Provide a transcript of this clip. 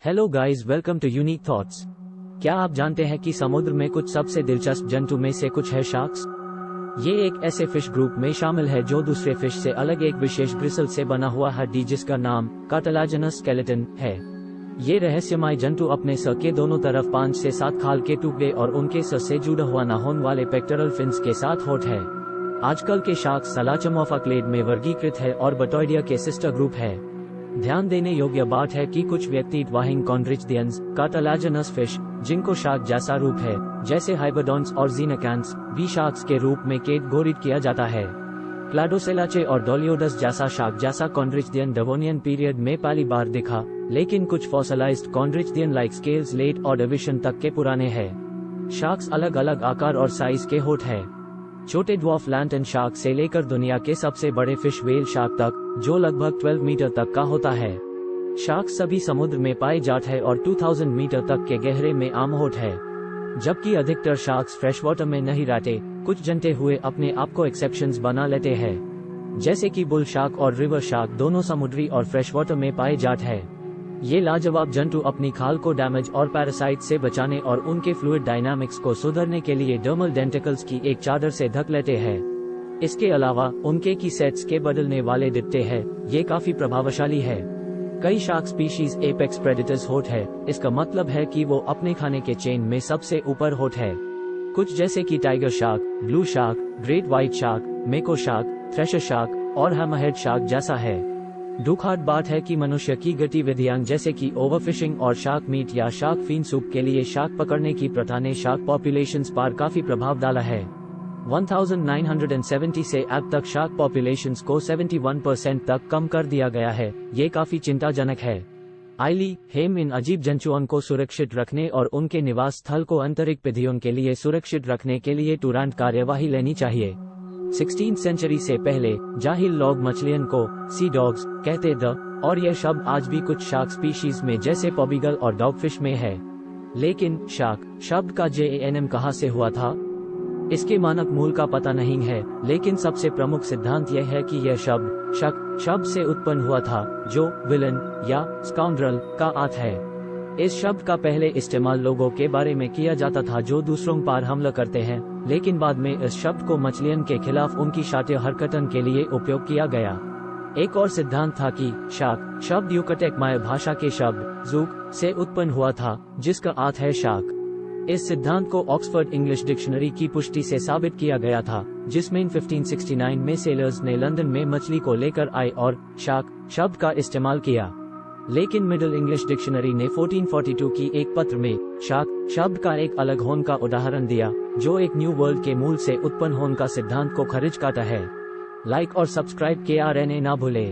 Hello guys, welcome to Unique Thoughts. क्या आप जानते हैं कि समुद्र में कुछ सबसे दिलचस्प जंतु में से कुछ है शार्क्स। ये एक ऐसे फिश ग्रुप में शामिल है जो दूसरे फिश से अलग एक विशेष ग्रिसल से बना हुआ हड्डी जिसका नाम कार्टिलाजिनस स्केलेटन है। ये रहस्यमय जंतु अपने सर के दोनों तरफ 5 से 7 खाल के टुकड़े और उनके सर से जुड़ा हुआ न होने वाले पेक्टोरल फिन्स के साथ होठ है। आजकल के शार्क्स सलाचमोफा क्लेड में वर्गीकृत है और बटोइडिया के सिस्टर ग्रुप है। ध्यान देने योग्य बात है कि कुछ व्यक्ति वाहिंग कॉन्ड्रिचदियंस कार्टिलाजिनस फिश जिनको शार्क जैसा रूप है जैसे हाइबरडोन्स और जीनाकैंथ्स भी शार्क्स के रूप में कैटेगोराइज किया जाता है। क्लाडोसेलाचे और डोलियोडस जैसा शार्क जैसा कॉन्ड्रिचदियन डेवोनियन पीरियड में पहली बार दिखा, लेकिन कुछ fossilized chondrichthyan like scales late Ordovician तक के पुराने हैं। शार्क्स अलग अलग आकार और साइज के होठ है। छोटे ड्वार्फ लैंटन शार्क से लेकर दुनिया के सबसे बड़े फिश व्हेल शार्क तक जो लगभग 12 मीटर तक का होता है। शार्क सभी समुद्र में पाए जाते हैं और 2000 मीटर तक के गहरे में आम होठ है। जबकि अधिकतर शार्क्स फ्रेश वाटर में नहीं रहते, कुछ जंते हुए अपने आप को एक्सेप्शंस बना लेते हैं, जैसे कि बुल शार्क और रिवर शार्क दोनों समुद्री और फ्रेश वाटर में पाए जाते हैं। ये लाजवाब जंतु अपनी खाल को डैमेज और पैरासाइट से बचाने और उनके फ्लूइड डायनामिक्स को सुधारने के लिए डर्मल डेंटिकल्स की एक चादर से ढक लेते हैं। इसके अलावा उनके की सेट्स के बदलने वाले दिखते हैं, ये काफी प्रभावशाली है। कई शार्क स्पीशीज एपेक्स प्रेडेटर्स होठ है, इसका मतलब है कि वो अपने खाने के चेन में सबसे ऊपर होठ है। कुछ जैसे कि tiger shark, blue shark, great white shark, मेको शार्क, थ्रेशर शार्क और हैमरहेड शार्क जैसा है। दुखद बात है कि मनुष्य की गतिविधियां जैसे कि ओवरफिशिंग और शार्क मीट या शार्क फिन सूप के लिए शार्क पकड़ने की प्रथा ने शार्क पॉपुलेशंस पर काफी प्रभाव डाला है। 1970 से अब तक शार्क पॉपुलेशंस को 71% तक कम कर दिया गया है। ये काफी चिंताजनक है। आइली हेम इन अजीब जंतुओं को सुरक्षित रखने और उनके निवास स्थल को आंतरिक पीढ़ियों के लिए सुरक्षित रखने के लिए तुरंत कार्यवाही लेनी चाहिए। 16th सेंचुरी से पहले जाहिल लोग मछलियों को सी डॉग्स कहते थे और यह शब्द आज भी कुछ शार्क स्पीशीज में जैसे पॉबीगल और डॉगफिश में है। लेकिन शार्क शब्द का JANM कहाँ से हुआ था, इसके मानक मूल का पता नहीं है, लेकिन सबसे प्रमुख सिद्धांत यह है कि यह शब्द शक शब्द से उत्पन्न हुआ था जो विलन या स्काउंड्रल का अर्थ है। इस शब्द का पहले इस्तेमाल लोगों के बारे में किया जाता था जो दूसरों पर हमला करते हैं, लेकिन बाद में इस शब्द को मछलियों के खिलाफ उनकी शातिर हरकतन के लिए उपयोग किया गया। एक और सिद्धांत था कि शार्क शब्द युकटेक माय भाषा के शब्द जूक से उत्पन्न हुआ था जिसका अर्थ है शार्क। इस सिद्धांत को ऑक्सफोर्ड इंग्लिश डिक्शनरी की पुष्टि से साबित किया गया था, जिसमें 1569 में सेलर्स ने लंदन में मछली को लेकर आए और शार्क शब्द का इस्तेमाल किया। लेकिन मिडिल इंग्लिश डिक्शनरी ने 1442 की एक पत्र में शार्क शब्द का एक अलग होने का उदाहरण दिया जो एक न्यू वर्ल्ड के मूल से उत्पन्न होने का सिद्धांत को खारिज करता है। लाइक और सब्सक्राइब KRNA ना भूले।